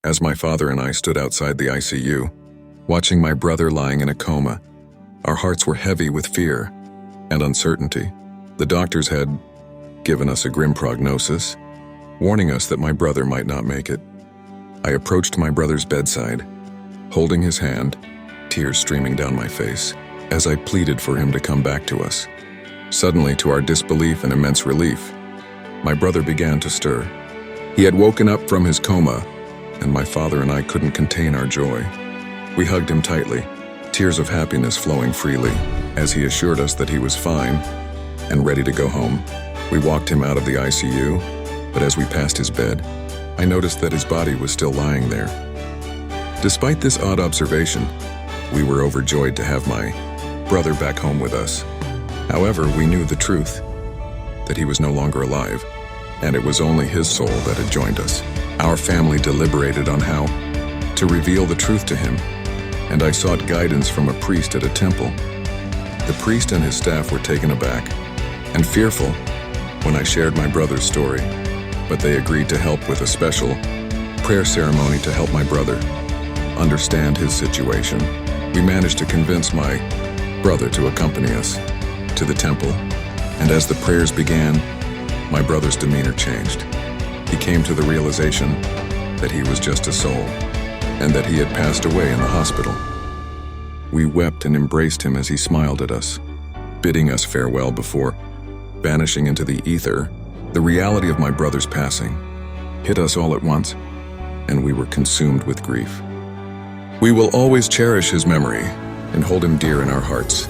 as my father and I stood outside the ICU, watching my brother lying in a coma. Our hearts were heavy with fear and uncertainty. The doctors had given us a grim prognosis, warning us that my brother might not make it. I approached my brother's bedside, holding his hand, tears streaming down my face, as I pleaded for him to come back to us. Suddenly, to our disbelief and immense relief, my brother began to stir. He had woken up from his coma, and my father and I couldn't contain our joy. We hugged him tightly, tears of happiness flowing freely, as he assured us that he was fine and ready to go home. We walked him out of the ICU, but as we passed his bed, I noticed that his body was still lying there. Despite this odd observation, we were overjoyed to have my brother back home with us. However, we knew the truth, that he was no longer alive, and it was only his soul that had joined us. Our family deliberated on how to reveal the truth to him, and I sought guidance from a priest at a temple. The priest and his staff were taken aback and fearful when I shared my brother's story, but they agreed to help with a special prayer ceremony to help my brother understand his situation. We managed to convince my brother to accompany us to the temple, and as the prayers began, my brother's demeanor changed. He came to the realization that he was just a soul, and that he had passed away in the hospital. We wept and embraced him as he smiled at us, bidding us farewell before vanishing into the ether. The reality of my brother's passing hit us all at once, and we were consumed with grief. We will always cherish his memory and hold him dear in our hearts.